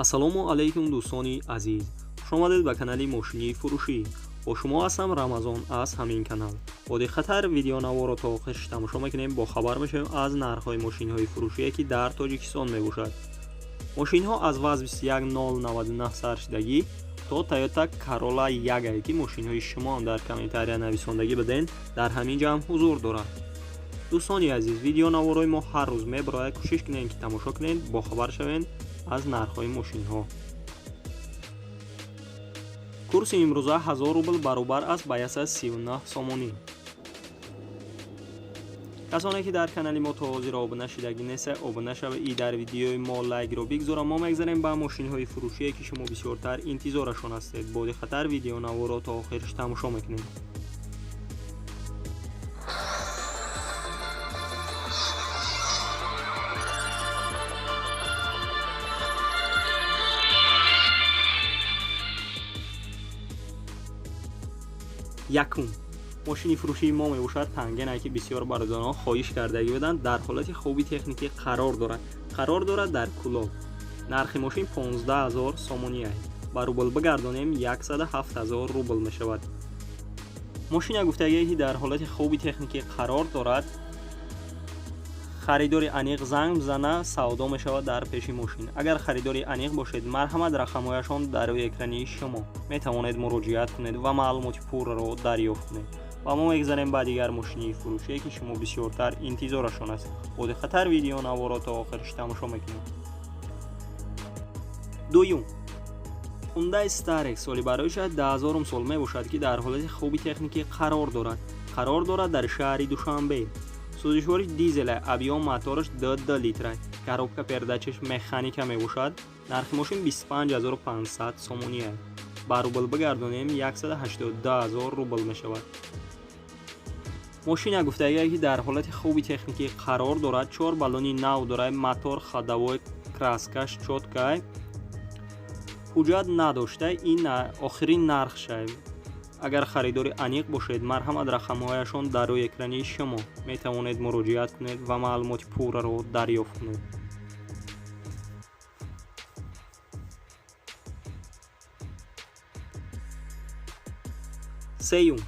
ассалому алайкум дӯстони азиз, хушомадед ба канали мошини фурӯшӣ. бо шумо ҳастам Рамазон аз ҳамин канал. боди хатар видеонаворро то охирш тамошо мекунем, бо хабар мешавем аз нархҳои мошинҳои фурӯшие ки дар Тоҷикистон мебошад. мошинҳо аз ваз 21099 сар шидагӣ то Toyota Corolla Yaga ки мошинҳои шумо ҳам дар комментария нависондагӣ биден, дар ҳамин ҷамъ ҳузур дорад. дӯстони азиз, видеонаворҳои мо ҳар рӯз мебарояд, кӯшиш кунед ки тамошо кунед, бо хабар шавед аз нархҳои мошинҳо. курси имрӯза 1000 рубл баробар аст ба 139 сомонӣ. касоне ки дар канали мо то ҳозир обуна шидагӣ неста, обуна шава и дар видеои мо лайкро бигзора. мо мегзарем ба мошинҳои фурӯшие ки шумо бисёртар интизорашон ҳастед. боди хатар видеонаворро то охирш тамошо мекунед. якум мошини фурӯшии мо мебошад тангена ки бисёр бародарон хоҳиш кардаги буданд, дар ҳолати хуби техникӣ қарор дорад дар кӯлоб. нархи мошин 15000 сомонӣ аст. ба рубл бигардонем 107000 рубл мешавад. мошина гуфтагие ки дар ҳолати хуби техникӣ қарор дорад. харидори аниқ занг бизана, савдо мешавад дар пеши мошин. агар харидори аниқ бошед, марҳамат рақамҳояшон дар рӯи экрани шумо метавонед муроҷиат кунед ва маълумоти пурраро дарёфт кунед. ва мо мегзарем ба дигар мошини фурӯшие ки шумо бисёртар интизорашон аст. боди хатар видеонаворро то охирш тамошо мекунед. дуюм Hyundai Starex соли бароиш 10000 сол мебошад ки дар ҳолати хуби техникӣ қарор дорад дар шаҳри Душанбе. сӯзишвориш дизел, объем моториш 2 литр, коробка передачаш механика мебошад. нархи мошин 25500 сомонӣ аст. ба рубл бигардонем 182000 рубл мешавад. мошина гуфтагие ки дар ҳолати хуби техникӣ қарор дорад. 4 баллони нав дорад, мотор ходовой, краскаш чотка, ҳуҷҷат надошта. ин охирин нарх шав. агар харидори аниқ бошед, марҳамат рақамҳояшон дар рӯи экрани шумо метавонед муроҷиат кунед ва маълумоти пурраро дарёфт кунед. сеюм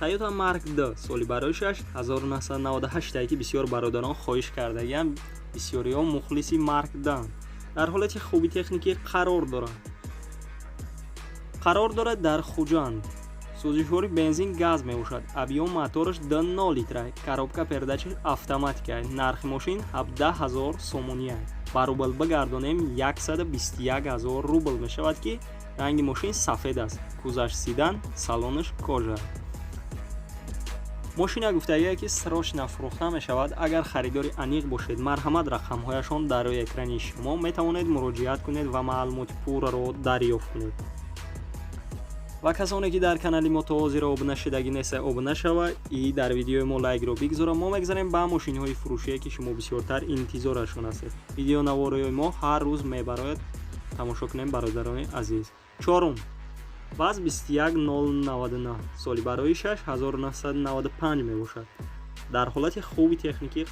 Toyota Mark D соли бароишаш 1998 ки бисёр бародарон хоҳиш кардагианд. бисёриҳо мухлиси Mark D дар ҳолати хуби техникӣ қарор дорад дар Хуҷанд. сӯзишвори бензин газ мебошад. объем моториш 2 литр, коробка передачаш автоматика. нархи мошин 17000 сомонӣ аст. ба рубл бигардонем 121000 рубл мешавад ки ранги мошин сафед аст. кузаш сидан, салониш кожа. мошина гуфтагие ки срочно фурӯхта мешавад. агар харидори аниқ бошед, марҳамат рақамҳояшон дар рӯи экрани шумо метавонед муроҷиат кунед ва маълумоти пурраро дарёфт кунед. ва касоне ки дар канали мо то ҳозир обуна шидагӣ неста, обуна шава и дар видеои мо лайкро бигзора. мо мегзарем ба мошинҳои фурӯшие ки шумо бисёртар интизорашон ҳастед. видеонаворҳои мо ҳар рӯз мебарояд, тамошо кунем бародарони азиз. чорум ваз 21099 соли бароишаш 1995 мебошад. дар ҳолати хуби техникӣ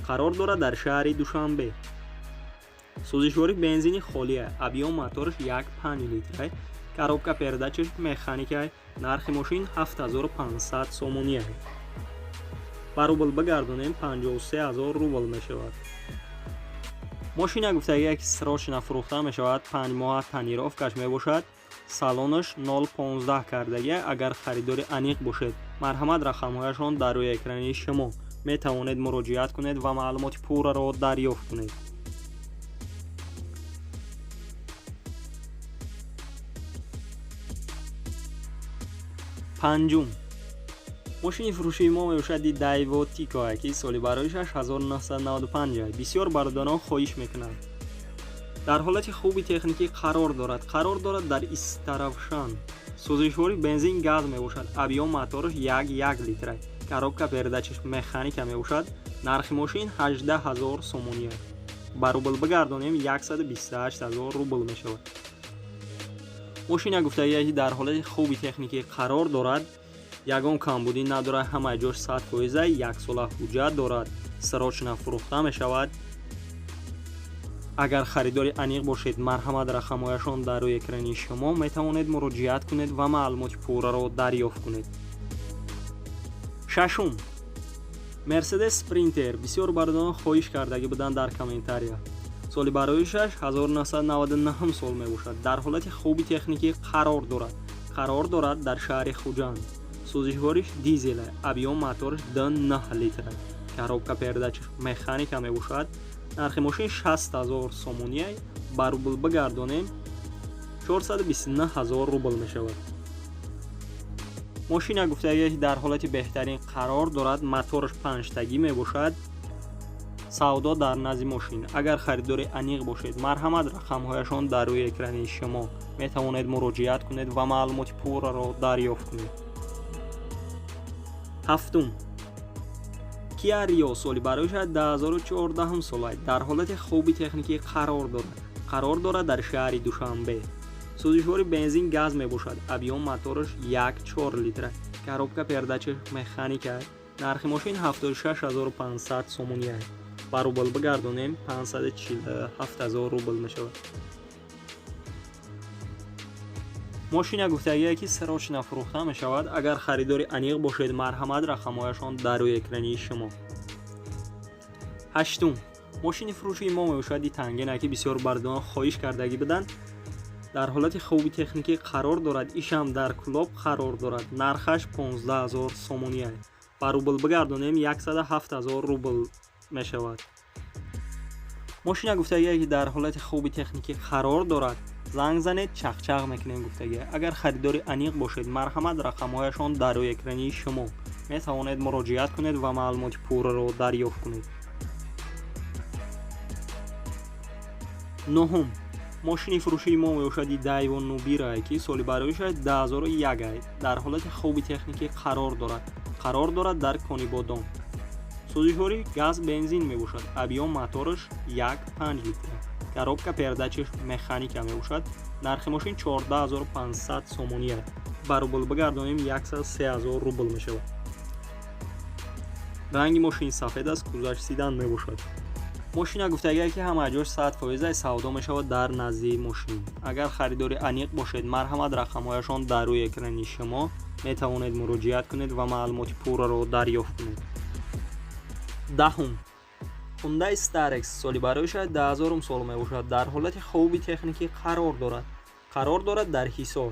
қарор дорад дар шаҳри Душанбе. сӯзишвори бензини холия, объем моториш 1.5 литр, коробка передачаш механика. нархи мошин 7500 сомонӣ аст. ба рубл бигардонем 53000 рубл мешавад. мошина гуфтагие ки срочно фурӯхта мешавад. 5 моҳа тонировкаш мебошад. салониш 015 кардагия. агар харидори аниқ бошед, марҳамат рақамҳояшон дар рӯи экрани шумо метавонед муроҷиат кунед ва маълумоти пурраро дарёфт кунед. панҷум мошини фурӯшии мо мебошад Daewoo Tico ки соли бароишаш 1995 аст. бисёр бародарон хоҳиш мекунанд. дар ҳолати хуби техникӣ қарор дорад дар Истаравшан. сӯзишвори бензин газ мебошад. объем моториш 1 литр, коробка передачаш механика мебошад. нархи мошин 18000 сомонӣ аст. ба рубл бигардонем 128000 рубл мешавад. мошина гуфтагие ки дар ҳолати хуби техникӣ қарор дорад. ягон камбудӣ надорад, ҳамаи ҷош 100%, 1 сола ҳуҷҷат дорад, срочно фурӯхта мешавад. агар харидори аниқ бошед, марҳамат рақамҳояшон дар рӯи экрани шумо метавонед муроҷиат кунед ва маълумоти пурраро дарёфт кунед. шашум, Mercedes Sprinter бисёр бардорон хоҳиш кардаги буданд дар комментария. соли бароишаш 1999 сол мебошад. дар ҳолати хуби техникӣ қарор дорад дар шаҳри Хуҷанд. сӯзишвориш дизел аст, объём моториш 9 литр аст. коробка передачаш механика мебошад. нархи мошин 60000 сомонӣ аст. ба рубл бигардонем 429000 рубл мешавад. мошина гуфтагие ки дар ҳолати беҳтарин қарор дорад, моториш 5тагӣ мебошад. савдо дар назди мошин, агар харидори аниқ бошед, марҳамат рақамҳояшон дар рӯи экрани шумо метавонед муроҷиат кунед ва маълумоти пурраро дарёфт кунед. ҳафтум, Kia Rio соли бароишаш 2014 сол аст. дар ҳолати хуби техникӣ қарор дорад дар шаҳри Душанбе. сӯзишвори бензин газ мебошад. объём моториш 1.4 литр аст. коробка передачаш механика аст. нархи мошин 76500 сомонӣ аст. ба рубл бигардонем 547000 рубл мешавад. мошина гуфтагие ки срочно фурӯхта мешавад. агар харидори аниқ бошед, марҳамат рақамҳояшон дар рӯи экрани шумо. ҳаштум, мошини фурӯшии мо мебошад тангена ки бисёр бардорон хоҳиш кардаги буданд. дар ҳолати хуби техникӣ қарор дорад. ишам дар клуб қарор дорад. нархаш 15000 сомонӣ аст. ба рубл бигардонем 107000 рубл мешавад. мошина гуфтагие ки дар ҳолати хуби техникӣ қарор дорад. занг занед, чақчақ мекунем гуфтагие. агар харидори аниқ бошед, марҳамат рақамҳояшон дар рӯи экрани шумо метавонед муроҷиат кунед ва маълумоти пурраро дарёфт кунед. ноҳум, мошини фурӯшии мо мебошади Daewoo Nubira ки соли бароишаш 2001 аст. дар ҳолати хуби техникӣ қарор дорад дар Конибодон. сӯзишвори газ бензин мебошад. объём моториш 1.5 литр. коробка передачаш механика мебошад. нархи мошин 14500 сомонӣ аст. ба рубл бигардонем 103000 рубл мешавад. ранги мошин сафед аст, кузаш сидан мебошад. мошина гуфтагие ки ҳама ҷош 100% савдо мешавад дар назди мошин. агар харидори аниқ бошед, марҳамат рақамҳояшон дар рӯи экрани шумо метавонед муроҷиат кунед ва маълумоти пурраро дарёфт кунед. даҳум, Hyundai Starex соли бароишаш 2000 сол мебошад. дар ҳолати хуби техникӣ қарор дорад дар Ҳисор.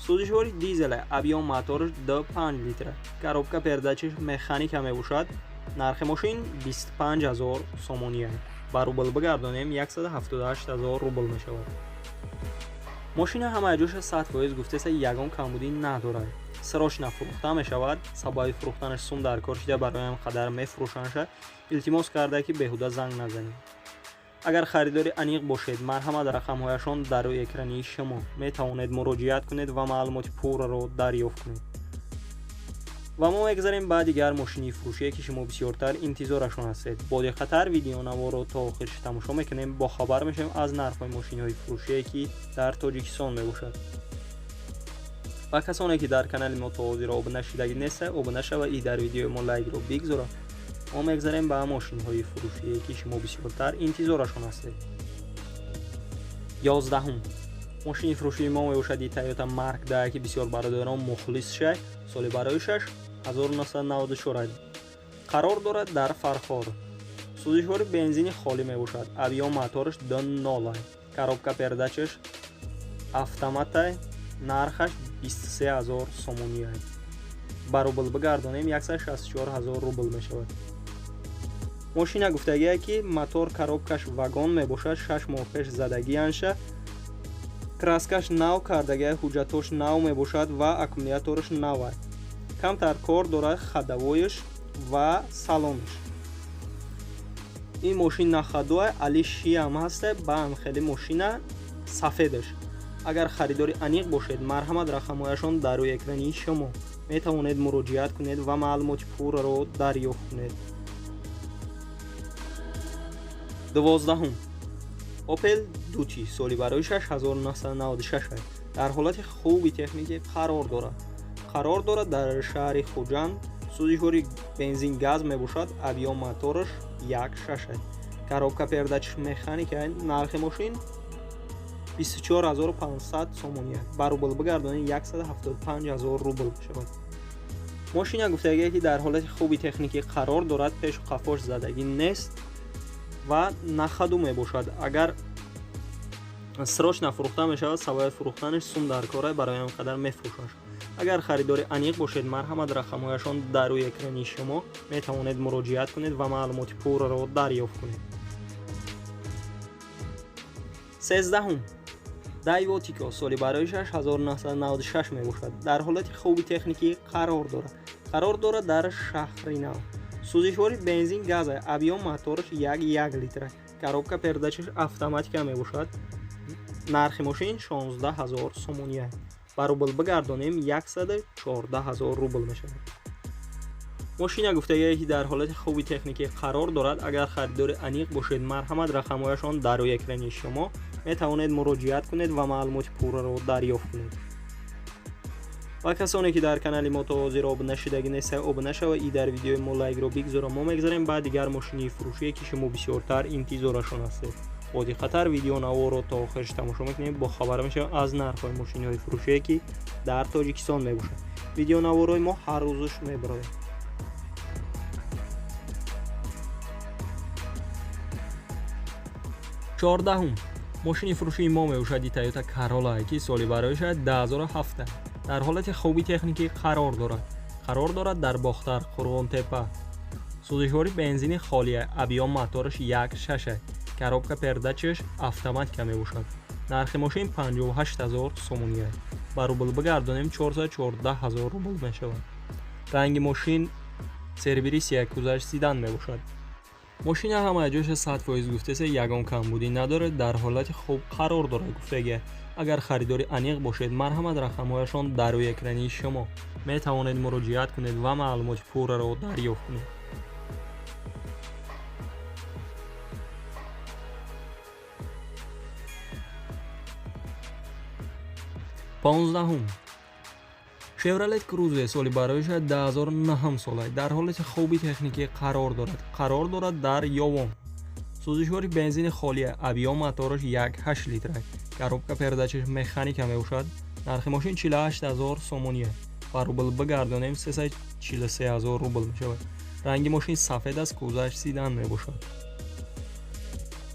сӯзишвори дизел аст, объём моториш 2.5 литр. коробка передачаш механика мебошад. нархи мошин 25000 сомонӣ аст. ба рубл бигардонем 178000 рубл мешавад. мошина ҳамаи ҷоша 100% гуфтеса ягон камбудӣ надорад. срочно фурӯхта мешавад. сабаби фурӯхтанаш сум дар кор шуда бароям қадар мефурӯшанша. илтимос карда ки беҳуда занг назанед. агар харидори аниқ бошед, марҳамат рақамҳояшон дар рӯи экрани шумо метавонед муроҷиат кунед ва маълумоти пурраро дарёфт кунед. ва мо мегзарем ба дигар мошини фурӯшие ки шумо бисёртар интизорашон ҳастед. боди хатар видеонаворро то охирш тамошо мекунем. бохабар мешавем аз нархҳои мошинҳои фурӯшие ки дар тоҷикистон мебошад. ва касоне ки дар канали мо то ҳозир обуна шудаги неста, обуна шава и дар видеои мо лайкро бигзора. мо мегзарем ба мошинҳои фурӯшие ки шумо бисёртар интизорашон ҳастед. 11. мошини фурӯшии мо мебошади Toyota Mark II ки бисёр бародарон мухлис шуд. соли бароишаш 1994 аст. қарор дорад дар Фархор. сӯзишвори бензини холӣ мебошад. объём моториш 2.0 аст. коробка передачаш автомат аст. нархаш 23000 сомонӣ аст. ба рубл бигардонем 164000 рубл мешавад. мошина гуфтагие ки мотор коробкаш вагон мебошад. 6 моҳ пеш задагӣ анша. краскаш нав кардагия, ҳуҷҷатош нав мебошад ва аккумуляториш нав аст. камтар кор дорад ходовоиш ва салониш. ин мошин на ходо али шиам ҳаст. ба амхели мошина сафедаш. агар харидори аниқ бошед, марҳамат рақамҳояшон дар рӯи экрани шумо метавонед муроҷиат кунед ва маълумоти пурраро дарёфт кунед. 12. Opel Duty соли бароишаш 1996 аст. дар ҳолати хуби техникӣ қарор дорад дар шаҳри Хуҷанд. сӯзишвори бензин газ мебошад. объём моториш 1.6 аст. коробка передач механика. нархи мошин 24500 сомония, ба рубл бигардонем 175000 рубл мешавад. мошина гуфтагие ки дар ҳолати хуби техникӣ қарор дорад, пешу қафош задагӣ нест ва нахаду мебошад. агар срочно фурӯхта мешавад, сабаби фурӯхтанаш сум дар кора, барои ҳамин қадар мефурӯшад. агар харидори аниқ бошед, марҳамат рақамҳояшон дар рӯи экрани шумо метавонед муроҷиат кунед ва маълумоти пурраро дарёфт кунед. 13 дайвотико соли бароишаш 1996 мебошад. дар ҳолати хуби техникӣ қарор дорад дар шаҳри нав. сӯзишвори бензин газа, объём мотораш 1 литр, коробка передачаш автоматика мебошад. нархи мошин 16000 сомония, ба рубл бигардонем 114000 рубл мешавад. мошина гуфтагие ки дар ҳолати хуби техникӣ қарор дорад. агар харидори аниқ бошед, марҳамат рақамҳояшон дар рӯи экрани шумо метавонед муроҷиат кунед ва маълумоти пурраро дарёфт кунед. ва касоне ки дар канали мо то ҳозир обуна шудагӣ неста, обуна шава и дар видеои мо лайкро бигзора. мо мегзарем ба дигар мошини фурӯшие ки шумо бисёртар интизорашон ҳастед. бо диққатар видео наворо то охирш тамошо мекунед, бо хабар мешавем аз нархҳои мошиниҳои фурӯшие ки дар тоҷикистон мебошад. видео наворои мо ҳар рӯзуш мебарояд. 14 мошини фурӯшии мо мебошад Toyota Corolla ки соли бароишад 2007 дар ҳолати хуби техникӣ қарор дорад дар бохтар Қурғонтепа. сӯзишвори бензини холия, объём мотораш 1.6, коробка передачаш автоматика мебошад. нархи мошин 58000 сомония, ба рубл бигардонем 414000 рубл мешавад. ранги мошин сервисия гузашт седан мебошад. мошина ҳамаи ҷоша 100% гуфтасе ягон камбудӣ надорад, дар ҳолати хуб қарор дорад. гуфтаге агар харидори аниқ бошед, марҳамат рақамҳояшон дар рӯи экрани шумо метавонед муроҷиат кунед ва маълумоти пурраро дарёфт кунед. 15 Chevrolet Cruze соли бароишад 2009 сола, дар ҳолати хуби техникӣ қарор дорад дар ёвон. сӯзишвори бензини холия, объём мотораш 1.8 литр, коробка передачаш механика мебошад. нархи мошин 48000 сомония, ба рубл бигардонем 343000 рубл мешавад. ранги мошин сафед аст, гузашт седан мебошад.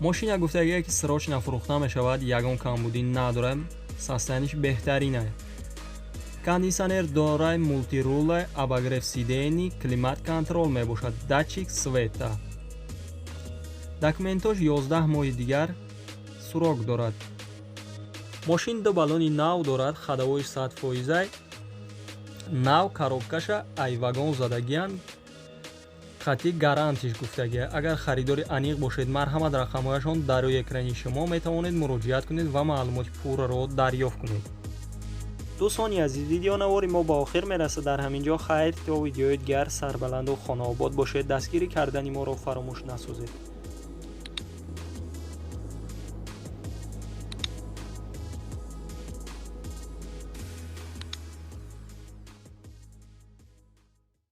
мошина гуфтагие ки срочно фурӯхта мешавад, ягон камбудӣ надорад, состояниш беҳтарин аст. кондисионер дорад, мултирула, обогрев сидений, климат контрол мебошад, датчик света. документош 11 моҳи дигар сурок дорад. мошин ду баллони нав дорад, хадавоиш 100%, нав, коробкаша айвагон задагиян, хати гарантиш гуфтагия. агар харидори аниқ бошед, марҳамат рақамҳояшон дар рӯи экрани шумо метавонед муроҷиат кунед ва маълумоти пурраро дарёфт кунед. дӯстони азиз, видеонавори мо ба охир мерасад. дар ҳамин ҷо хайр то видеои дигар сарбаланду хонаобод бошед. дастгирӣ кардани моро фаромӯш насозед.